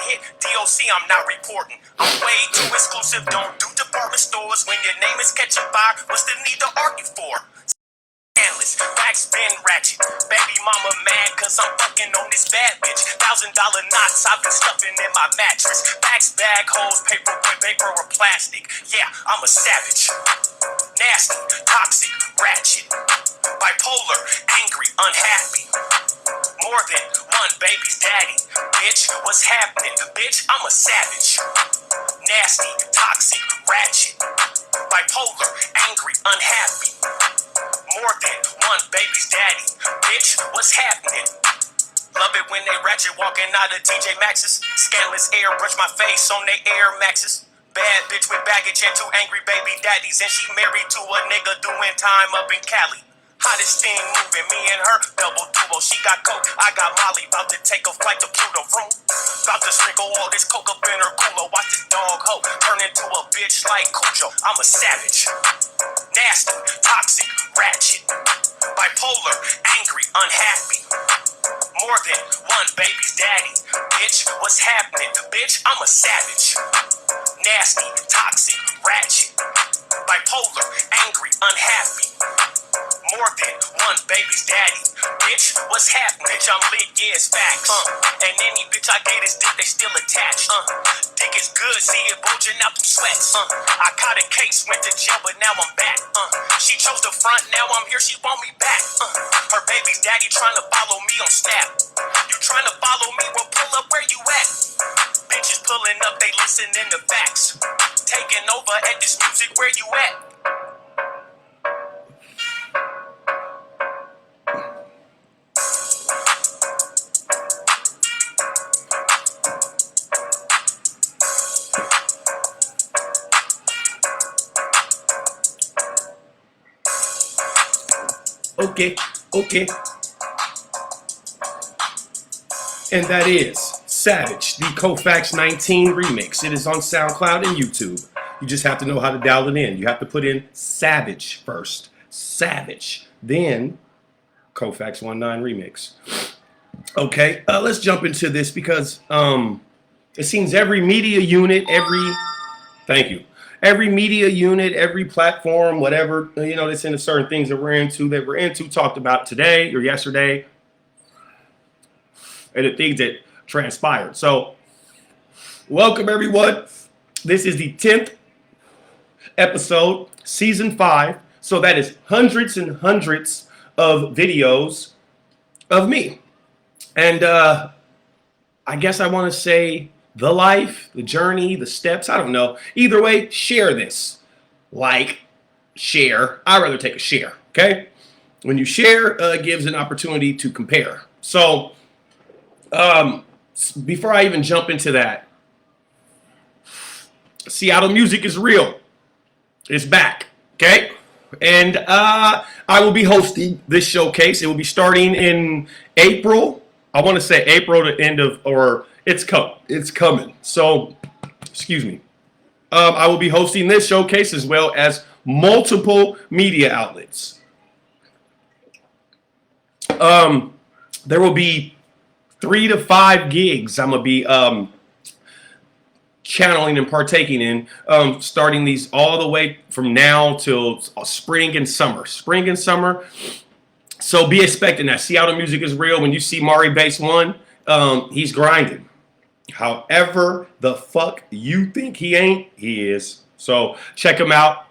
hit DOC, I'm not reporting. I'm way too exclusive, don't do department stores. When your name is catching fire, what's the need to argue for? Endless, backs been ratchet. Baby mama mad cause I'm fucking on this bad bitch. $1,000 knots I've been stuffing in my mattress. Backs, bag, holes, paper, or plastic. Yeah, I'm a savage. Nasty, toxic, ratchet. Bipolar, angry, unhappy. More than one baby's daddy. Bitch, what's happening? Bitch, I'm a savage. Nasty, toxic, ratchet. Bipolar, angry, unhappy. More than one baby's daddy. Bitch, what's happening? Love it when they ratchet walking out of TJ Maxx's. Scandalous air brush my face on they Air Maxes. Bad bitch with baggage and two angry baby daddies. And she married to a nigga doing time up in Cali. Hottest thing moving, me and her, double duo. She got coke, I got Molly, about to take a flight to Pluto room. About to sprinkle all this coke up in her culo. Watch this dog hoe turn into a bitch like Cujo. I'm a savage. Nasty, toxic, ratchet. Bipolar, angry, unhappy. More than one baby's daddy. Bitch, what's happening? Bitch, I'm a savage. Nasty, toxic, ratchet. Bipolar, angry, unhappy. More than one baby's daddy. Bitch, what's happening? Bitch, I'm lit, yeah, it's facts. And any bitch I get is dick, they still attached. Dick is good, see it bulging out them sweats. I caught a case, went to jail, but now I'm back. She chose the front, now I'm here, she want me back. Her baby's daddy trying to follow me on Snap. You trying to follow me? Well, pull up where you at. Bitches pulling up, they listening to facts. Taking over at this music, where you at? Okay. And that is Savage, the Kofax 19 remix. It is on SoundCloud and YouTube. You just have to know how to dial it in. You have to put in Savage first. Savage. Then Kofax 19 remix. Okay, let's jump into this because it seems every media unit, every media unit, every platform, whatever, that's into certain things that we're into, talked about today or yesterday, and the things that transpired. So, welcome everyone. This is the 10th episode, season 5. So that is hundreds and hundreds of videos of me. And I guess I want to say the life, the journey, the steps, I don't know. Either way, share this. Like, share. I'd rather take a share, okay? When you share, it gives an opportunity to compare. So, before I even jump into that, Seattle Music is Real. It's back, okay? And I will be hosting this showcase. It will be starting in April. I want to say April to end of, or it's coming. So, excuse me. I will be hosting this showcase as well as multiple media outlets. There will be 3 to 5 gigs I'm going to be channeling and partaking in, starting these all the way from now till spring and summer. So be expecting that. Seattle Music is Real. When you see Mari Base 1, he's grinding. However the fuck you think he ain't, he is. So check him out.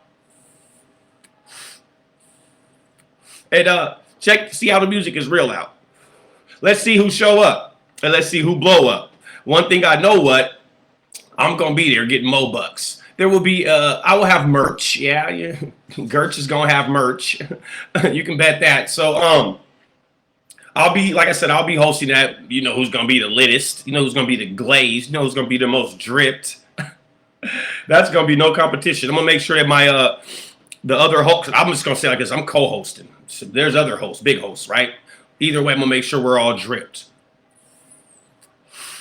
And check Seattle Music is Real out. Let's see who show up. And let's see who blow up. One thing I know what, I'm going to be there getting mo bucks. There will be, I will have merch. Yeah. Gertz is going to have merch. You can bet that. So, I'll be, like I said, I'll be hosting that. You know who's going to be the littest. You know who's going to be the glazed. You know who's going to be the most dripped. That's going to be no competition. I'm going to make sure that my, the other hosts, I'm just going to say like this, I'm co-hosting. So there's other hosts, big hosts, right? Either way, I'm going to make sure we're all dripped.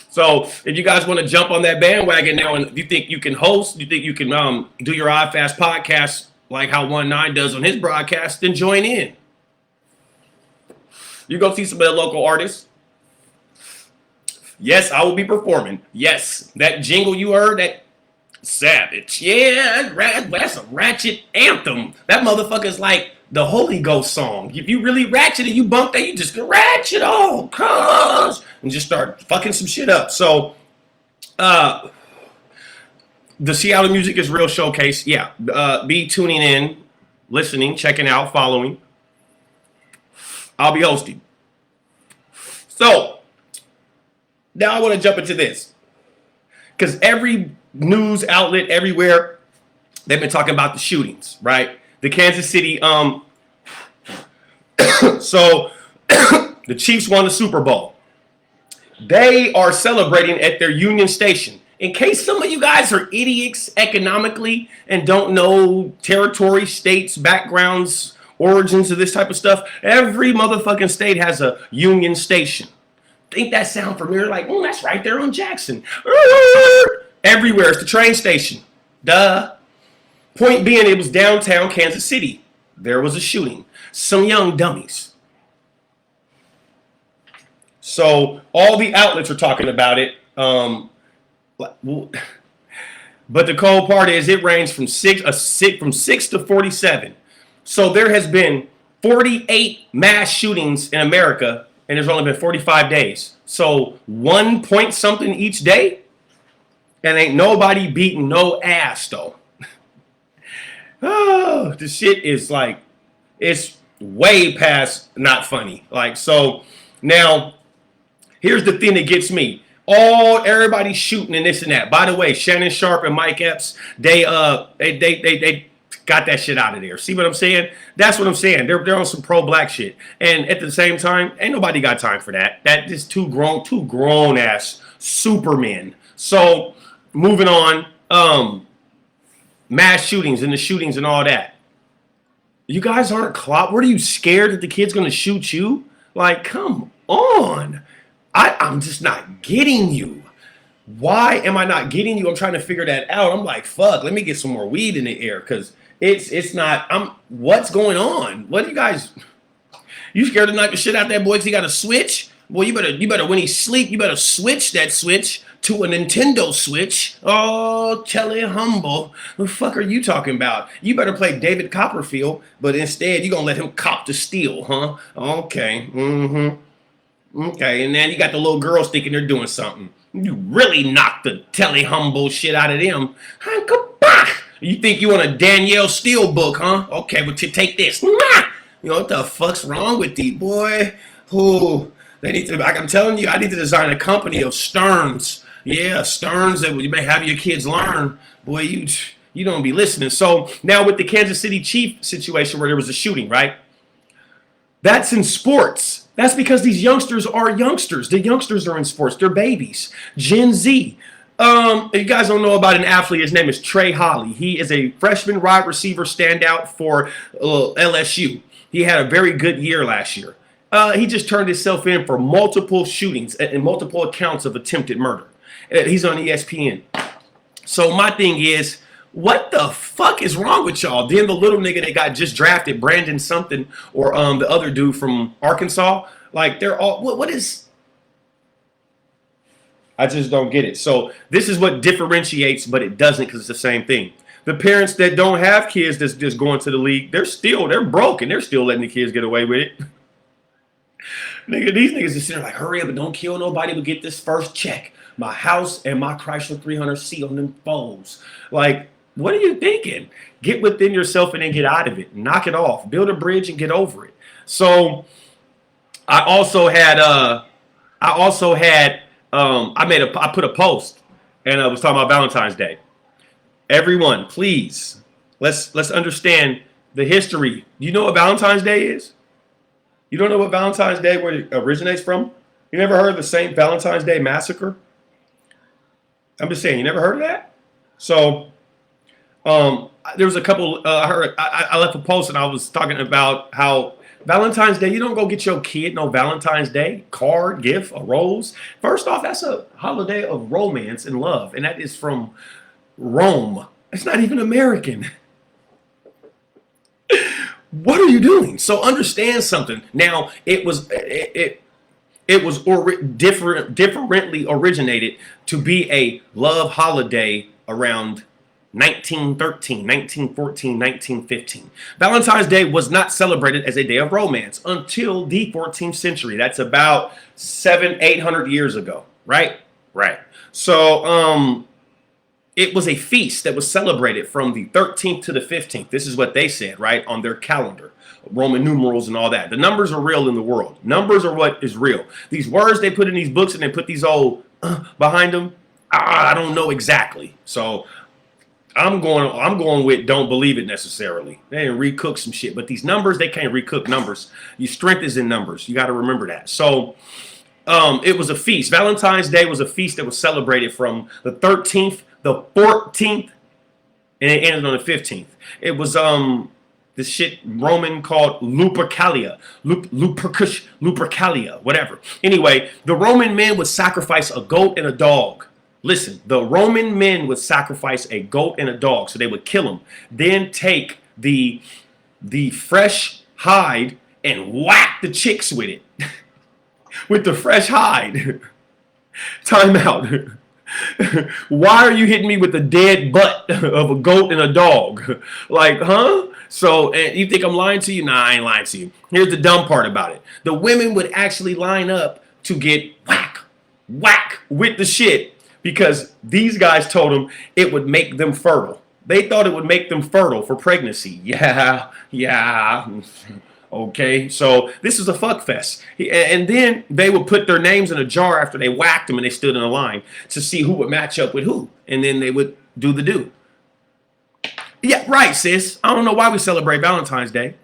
So if you guys want to jump on that bandwagon now, and you think you can host, you think you can do your Odd Fast podcast like how 19 does on his broadcast, then join in. You go see some of the local artists. Yes, I will be performing. Yes, that jingle you heard, that Savage. Yeah, that's a ratchet anthem. That motherfucker's like the Holy Ghost song. If you really ratchet and you bump that, you just go ratchet on, cuz, and just start fucking some shit up. So, uh, the Seattle Music is Real showcase. Yeah, be tuning in, listening, checking out, following. I'll be hosting. So, now I want to jump into this. Because every news outlet everywhere, they've been talking about the shootings, right? The Kansas City, so the Chiefs won the Super Bowl. They are celebrating at their Union Station. In case some of you guys are idiots economically and don't know territory, states, backgrounds, origins of this type of stuff, every motherfucking state has a Union Station. Think that sound familiar? Like, that's right there on Jackson. Everywhere. It's the train station. Duh. Point being, it was downtown Kansas City. There was a shooting. Some young dummies. So all the outlets are talking about it. But the cold part is it ranges from six to 47. So there has been 48 mass shootings in America, and there's only been 45 days. So 1 point something each day, and ain't nobody beating no ass though. Oh, the shit is like, it's way past not funny. Like, so now here's the thing that gets me. Everybody's shooting and this and that. By the way, Shannon Sharp and Mike Epps, they got that shit out of there. See what I'm saying? That's what I'm saying. They're on some pro-black shit. And at the same time, ain't nobody got time for that. That is two grown ass supermen. So moving on, mass shootings and the shootings and all that. You guys aren't clout. What are you scared that the kid's gonna shoot you? Like, come on. I'm just not getting you. Why am I not getting you? I'm trying to figure that out. I'm like, fuck, let me get some more weed in the air because it's not. What's going on? What do you guys? You scared to knock the shit out that boy because he got a Switch? Boy, you better when he sleep, you better switch that Switch to a Nintendo Switch. Oh, Kelly Humble. What the fuck are you talking about? You better play David Copperfield, but instead you gonna let him cop the steel, huh? Okay. Okay, and then you got the little girls thinking they're doing something. You really knocked the Telly Humble shit out of them. You think you want a Danielle Steele book, huh? Okay, but take this. You know what the fuck's wrong with these, boy? Who they need to? Like I'm telling you, I need to design a company of Sterns. Yeah, Sterns that you may have your kids learn. Boy, you don't be listening. So now with the Kansas City Chief situation where there was a shooting, right? That's in sports. That's because these youngsters are youngsters. The youngsters are in sports. They're babies. Gen Z. If you guys don't know about an athlete, his name is Trey Holly. He is a freshman wide receiver standout for LSU. He had a very good year last year. He just turned himself in for multiple shootings and multiple accounts of attempted murder. He's on ESPN. So my thing is, what the fuck is wrong with y'all? Then the little nigga that got just drafted, Brandon something, or the other dude from Arkansas, like they're all, what is? I just don't get it. So this is what differentiates, but it doesn't because it's the same thing. The parents that don't have kids that's just going to the league, they're broke and they're still letting the kids get away with it. Nigga, these niggas are sitting there like, hurry up and don't kill nobody, but get this first check. My house and my Chrysler 300C on them phones. Like, what are you thinking? Get within yourself and then get out of it. Knock it off. Build a bridge and get over it. So I put a post and I was talking about Valentine's Day. Everyone, please, let's understand the history. You know what Valentine's Day is? You don't know what Valentine's Day, where it originates from? You never heard of the St. Valentines Day massacre? I'm just saying, you never heard of that? So there was a couple, I left a post and I was talking about how Valentine's Day, you don't go get your kid no Valentine's Day card, gift, a rose. First off, that's a holiday of romance and love, and that is from Rome. It's not even American. What are you doing? So understand something. Now, It was differently originated to be a love holiday around 1913, 1914, 1915. Valentine's Day was not celebrated as a day of romance until the 14th century. That's about 800 years ago, right? Right. So, it was a feast that was celebrated from the 13th to the 15th. This is what they said, right, on their calendar. Roman numerals and all that. The numbers are real in the world. Numbers are what is real. These words they put in these books and they put these old behind them, I don't know exactly. So I'm going with don't believe it necessarily. They didn't recook some shit, but these numbers, they can't recook numbers. Your strength is in numbers. You got to remember that. So it was a feast. Valentine's Day was a feast that was celebrated from the 13th, the 14th, and it ended on the 15th. It was this shit Roman called Lupercalia, Lupercalia, whatever. Anyway, the Roman men would sacrifice a goat and a dog. Listen, the Roman men would sacrifice a goat and a dog, so they would kill them, then take the fresh hide and whack the chicks with it. With the fresh hide. Time out. Why are you hitting me with the dead butt of a goat and a dog? Like, huh? So, and you think I'm lying to you? Nah, I ain't lying to you. Here's the dumb part about it. The women would actually line up to get whack with the shit because these guys told them it would make them fertile. They thought it would make them fertile for pregnancy. Yeah. Okay, so this is a fuck fest. And then they would put their names in a jar after they whacked them and they stood in a line to see who would match up with who. And then they would do the do. Yeah, right, sis. I don't know why we celebrate Valentine's Day.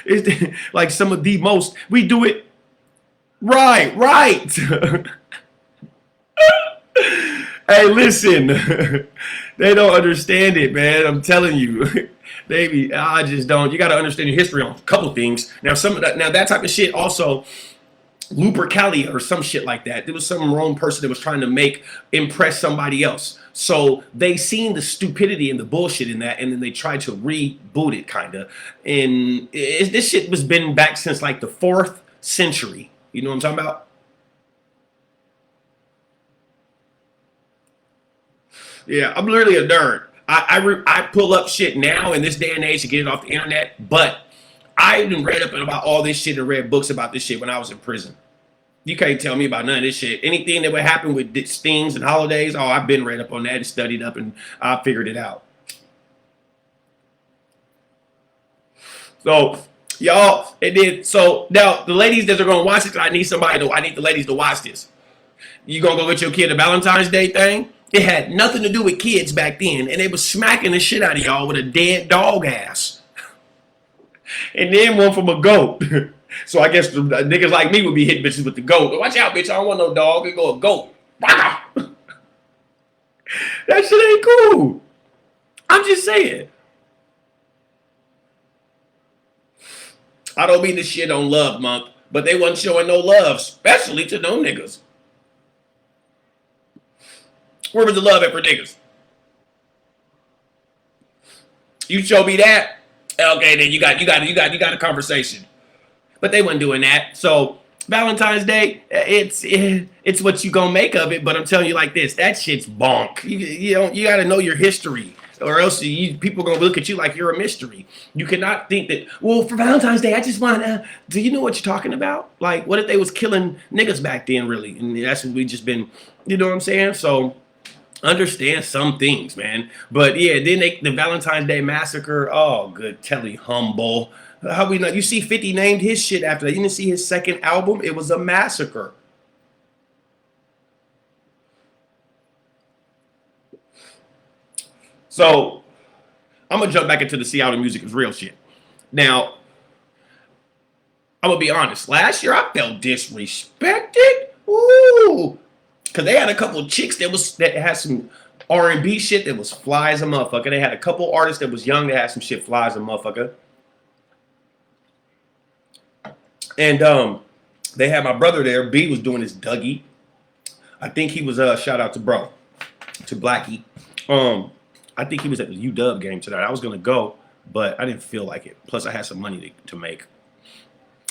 It's like some of the most, we do it right. Hey, listen, they don't understand it, man. I'm telling you. Baby, I just don't. You got to understand your history on a couple things. Now, that type of shit also, Lupercalia or some shit like that. There was some Rome person that was trying to impress somebody else. So they seen the stupidity and the bullshit in that, and then they tried to reboot it, kind of. And this shit was been back since like the 4th century. You know what I'm talking about? Yeah, I'm literally a nerd. I pull up shit now in this day and age to get it off the internet, but I even read up about all this shit and read books about this shit when I was in prison. You can't tell me about none of this shit. Anything that would happen with stings and holidays, oh, I've been read up on that and studied up and I figured it out. So, y'all, so now the ladies that are going to watch this, I need the ladies to watch this. You going to go get your kid a Valentine's Day thing? It had nothing to do with kids back then, and they was smacking the shit out of y'all with a dead dog ass. And then one from a goat. So I guess the niggas like me would be hitting bitches with the goat. Watch out, bitch, I don't want no dog. It go a goat. That shit ain't cool. I'm just saying. I don't mean this shit on Love Month, but they wasn't showing no love, especially to no niggas. Where was the love at for niggas? You show me that, okay? Then you got a conversation. But they wasn't doing that. So Valentine's Day, it's what you gonna make of it. But I'm telling you like this, that shit's bonk. You got to know your history, or else people gonna look at you like you're a mystery. You cannot think that. Well, for Valentine's Day, I just want to. Do you know what you're talking about? Like, what if they was killing niggas back then, really? And that's what we just been. You know what I'm saying? So. Understand some things, man. But yeah, then the Valentine's Day massacre. Oh, good Telly Humble. How we know? You see 50 named his shit after that. You didn't see his second album? It was a massacre. So I'm gonna jump back into the Seattle music is real shit. Now, I'm gonna be honest. Last year I felt disrespected. Ooh. Cause they had a couple of chicks that had some R&B shit that was fly as a motherfucker. They had a couple artists that was young that had some shit fly as a motherfucker. And they had my brother there. B was doing his Dougie. I think he was shout out to bro, to Blackie. I think he was at the UW game tonight. I was gonna go, but I didn't feel like it. Plus I had some money to make.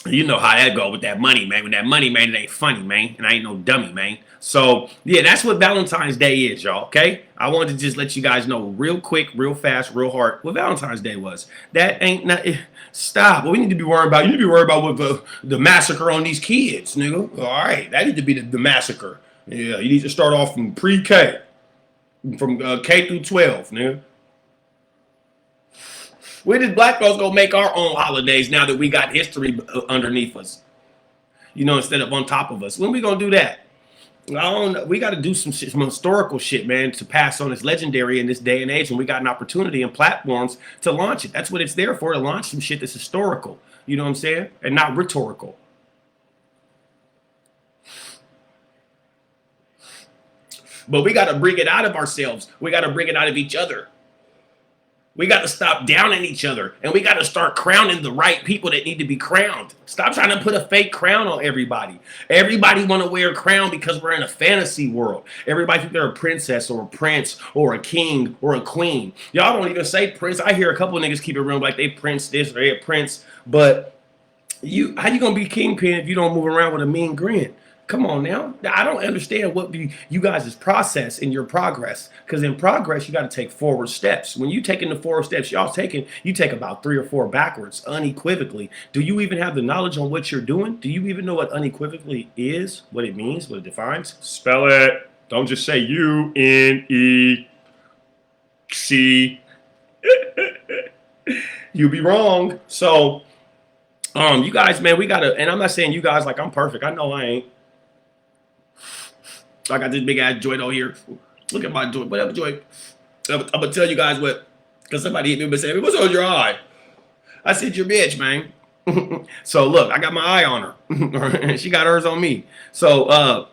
You know how that go with that money, man. When that money, man, it ain't funny, man. And I ain't no dummy, man. So, yeah, that's what Valentine's Day is, y'all, okay? I wanted to just let you guys know real quick, real fast, real hard what Valentine's Day was. That ain't not... Stop. What we need to be worried about, you need to be worried about what the massacre on these kids, nigga. All right, that need to be the massacre. Yeah, you need to start off from pre-K. From K through 12, nigga. Where did black folks go make our own holidays now that we got history underneath us? You know, instead of on top of us. When we gonna do that? I don't know. We got to do some shit, some historical shit, man, to pass on. It's legendary in this day and age, and we got an opportunity and platforms to launch it. That's what it's there for, to launch some shit that's historical. You know what I'm saying? And not rhetorical. But we got to bring it out of ourselves. We got to bring it out of each other. We got to stop downing each other, and we got to start crowning the right people that need to be crowned. Stop trying to put a fake crown on everybody. Everybody want to wear a crown because we're in a fantasy world. Everybody think they're a princess or a prince or a king or a queen. Y'all don't even say prince. I hear a couple of niggas keep it real like they prince this or they a prince, but how you gonna be kingpin if you don't move around with a mean grin? Come on now. I don't understand what you guys' process in your progress. Because in progress, you got to take forward steps. When you taking the forward steps y'all taking, you take about 3 or 4 backwards unequivocally. Do you even have the knowledge on what you're doing? Do you even know what unequivocally is? What it means? What it defines? Spell it. Don't just say UNEC. You'll be wrong. So, you guys, man, we gotta, and I'm not saying you guys like I'm perfect. I know I ain't. I got this big ass joint over here. Look at my joint. Whatever joint. I'm gonna tell you guys what, because somebody hit me and said, "What's on your eye?" I said, "Your bitch, man." So look, I got my eye on her, and she got hers on me. So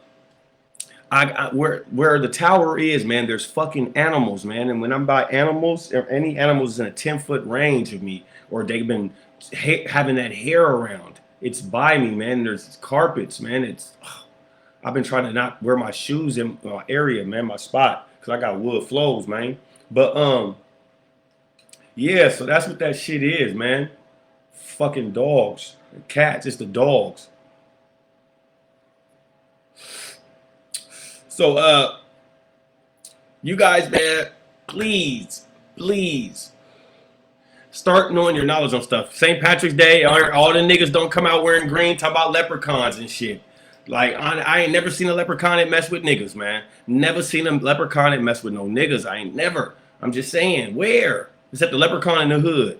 where the tower is, man, there's fucking animals, man. And when I'm by animals, or any animals in a 10-foot range of me, or they've been having that hair around, it's by me, man. There's carpets, man. It's I've been trying to not wear my shoes in my area, man, my spot, because I got wood flows, man. But yeah, so that's what that shit is, man. Fucking dogs, cats. It's the dogs. So you guys, man, please start knowing your knowledge on stuff. St. Patrick's Day, all the niggas don't come out wearing green, talk about leprechauns and shit. Like, I ain't never seen a leprechaun that mess with niggas, man. Never seen a leprechaun that mess with no niggas. I ain't never. I'm just saying, where? Except the leprechaun in the hood.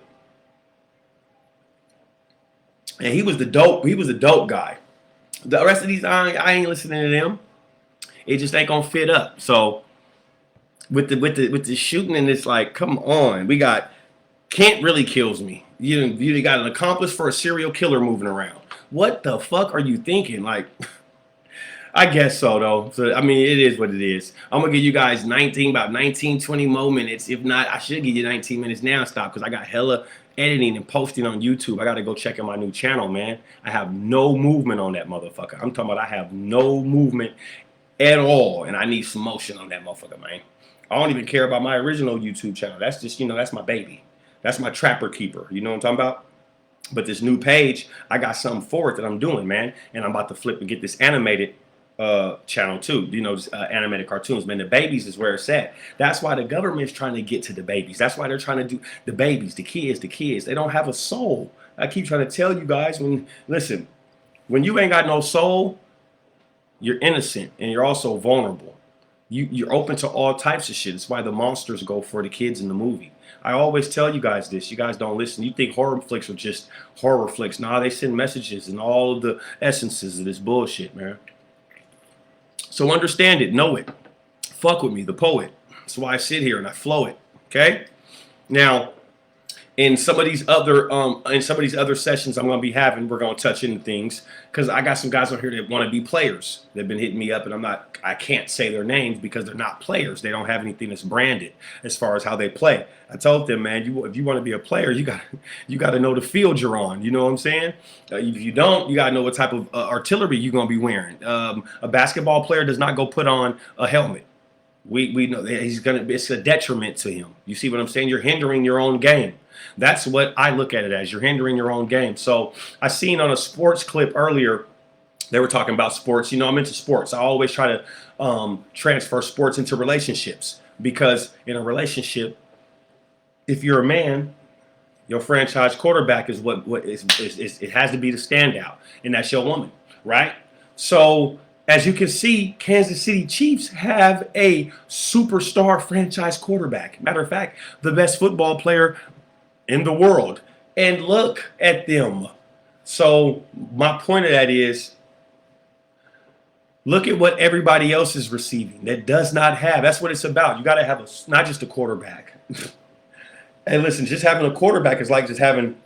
And he was the dope guy. The rest of these, I ain't listening to them. It just ain't gonna fit up. So with the shooting, and it's like, come on. We got Kent really kills me. You got an accomplice for a serial killer moving around. What the fuck are you thinking? Like, I guess so, though. So, I mean, it is what it is. I'm going to give you guys about 19, 20 more minutes. If not, I should give you 19 minutes now and stop, because I got hella editing and posting on YouTube. I got to go check out my new channel, man. I have no movement on that motherfucker. I'm talking about I have no movement at all, and I need some motion on that motherfucker, man. I don't even care about my original YouTube channel. That's just, that's my baby. That's my trapper keeper. You know what I'm talking about? But this new page, I got something for it that I'm doing, man. And I'm about to flip and get this animated channel too. Animated cartoons, man. The babies is where it's at. That's why the government's trying to get to the babies. That's why they're trying to do the babies, the kids. They don't have a soul. I keep trying to tell you guys, listen, when you ain't got no soul, you're innocent and you're also vulnerable. You're open to all types of shit. It's why the monsters go for the kids in the movie. I always tell you guys this. You guys don't listen. You think horror flicks are just horror flicks. Nah, they send messages and all of the essences of this bullshit, man. So understand it. Know it. Fuck with me, the poet. That's why I sit here and I flow it. Okay? Now, in some of these other sessions I'm gonna be having, we're gonna touch into things, because I got some guys on here that want to be players. They've been hitting me up, and I can't say their names because they're not players. They don't have anything that's branded as far as how they play. I told them, man, if you want to be a player, you got to know the field you're on. You know what I'm saying? If you don't, you got to know what type of artillery you're gonna be wearing. A basketball player does not go put on a helmet. We know that it's a detriment to him. You see what I'm saying? You're hindering your own game. That's what I look at it as. You're hindering your own game. So I seen on a sports clip earlier, they were talking about sports. I'm into sports. I always try to transfer sports into relationships, because in a relationship, if you're a man, your franchise quarterback is what is it has to be the standout, and that's your woman, right? So as you can see, Kansas City Chiefs have a superstar franchise quarterback. Matter of fact, the best football player in the world. And look at them. So my point of that is, look at what everybody else is receiving that does not have. That's what it's about. You got to have not just a quarterback. And listen, just having a quarterback is like just having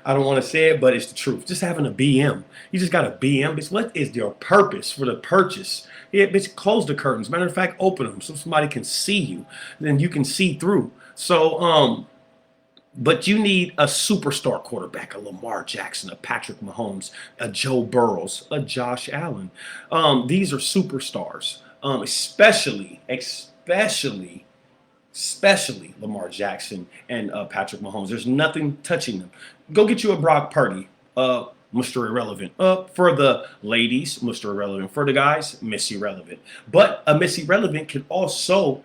I don't want to say it, but it's the truth. Just having a BM. You just got a BM. Bitch, what is your purpose for the purchase? Yeah, bitch, close the curtains. Matter of fact, open them so somebody can see you. Then you can see through. So, but you need a superstar quarterback, a Lamar Jackson, a Patrick Mahomes, a Joe Burrows, a Josh Allen. These are superstars, especially Lamar Jackson and Patrick Mahomes. There's nothing touching them. Go get you a Brock Purdy, Mr. Irrelevant. For the ladies, Mr. Irrelevant. For the guys, Miss Irrelevant. But a Miss Irrelevant can also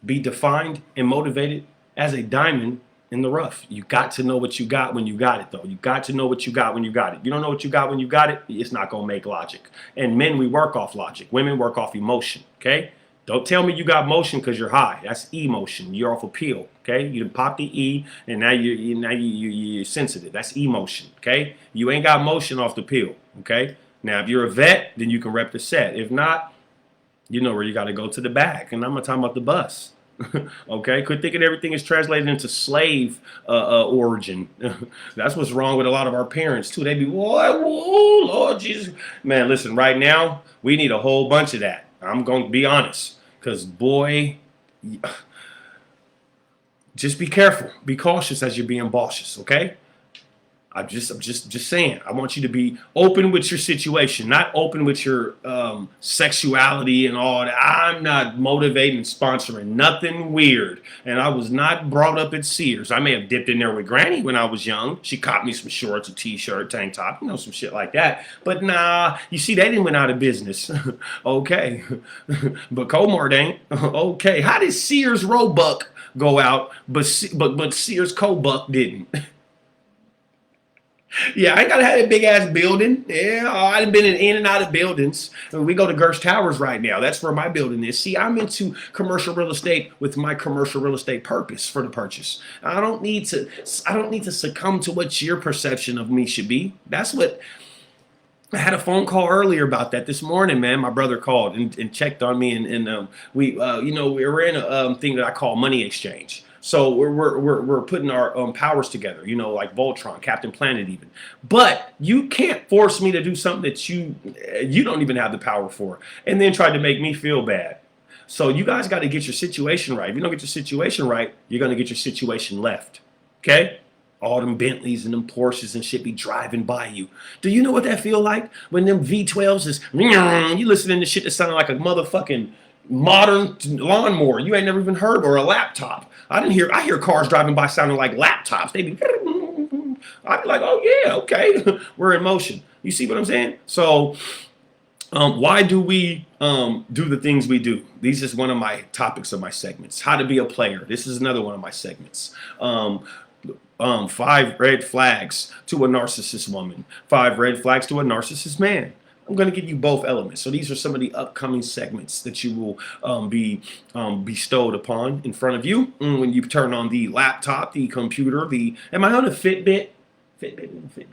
be defined and motivated as a diamond in the rough. You got to know what you got when you got it, though. You got to know what you got when you got it. You don't know what you got when you got it, it's not going to make logic. And men, we work off logic. Women work off emotion, okay? Don't tell me you got motion because you're high. That's emotion. You're off a pill, okay? You pop the E, and now you're sensitive. That's emotion, okay? You ain't got motion off the pill, okay? Now, if you're a vet, then you can rep the set. If not, you know where you got to go, to the back. And I'm not talking about the bus. Okay, quit thinking everything is translated into slave origin. That's what's wrong with a lot of our parents too. They be, whoa, Lord Jesus, man. Listen, right now we need a whole bunch of that. I'm going to be honest, because boy, just be careful, be cautious as you're being cautious. Okay. I'm just saying. I want you to be open with your situation, not open with your sexuality and all that. I'm not motivating, sponsoring nothing weird. And I was not brought up at Sears. I may have dipped in there with Granny when I was young. She caught me some shorts, a t-shirt, tank top, some shit like that. But nah, you see, they didn't went out of business. Okay, but Comart ain't. Okay, how did Sears Roebuck go out, but Sears Cobuck didn't? Yeah, I ain't gotta have a big ass building. Yeah, I've been in and out of buildings. We go to Gerst Towers right now. That's where my building is. See, I'm into commercial real estate with my commercial real estate purpose for the purchase. I don't need to succumb to what your perception of me should be. That's what I had a phone call earlier about that this morning, man. My brother called and checked on me, and we were in a thing that I call money exchange. So we're putting our powers together, like Voltron, Captain Planet, even. But you can't force me to do something that you don't even have the power for, and then try to make me feel bad. So you guys got to get your situation right. If you don't get your situation right, you're gonna get your situation left. Okay? All them Bentleys and them Porsches and shit be driving by you. Do you know what that feel like when them V12s is you listening to shit that sounded like a motherfucking modern lawnmower you ain't never even heard, or a laptop. I hear cars driving by sounding like laptops. They be I'd be like, oh yeah, okay. We're in motion. You see what I'm saying? So why do we do the things we do? These is one of my topics of my segments. How to be a player. This is another one of my segments. 5 red flags to a narcissist woman. 5 red flags to a narcissist man. I'm going to give you both elements. So these are some of the upcoming segments that you will be bestowed upon in front of you when you turn on the laptop, the computer, am I on a Fitbit? Fitbit.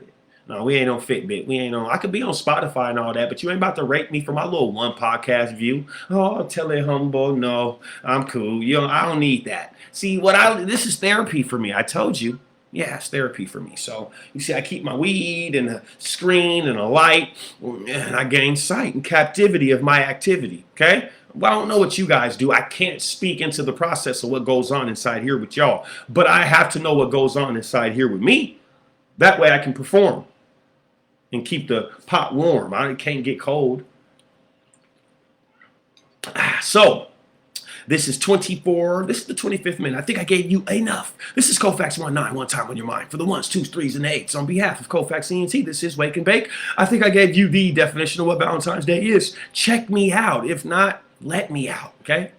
No, we ain't on Fitbit. We ain't on. I could be on Spotify and all that, but you ain't about to rate me for my little one podcast view. Oh, tell it humble. No, I'm cool. I don't need that. See, this is therapy for me. I told you. Yeah, it's therapy for me. So you see, I keep my weed and a screen and a light, and I gain sight and captivity of my activity. Okay. Well, I don't know what you guys do. I can't speak into the process of what goes on inside here with y'all, but I have to know what goes on inside here with me. That way I can perform and keep the pot warm. I can't get cold. So this is 24. This is the 25th minute. I think I gave you enough. This is Kofax 19, one time on your mind. For the ones, twos, threes, and eights. On behalf of Kofax ENT, this is Wake and Bake. I think I gave you the definition of what Valentine's Day is. Check me out. If not, let me out, okay?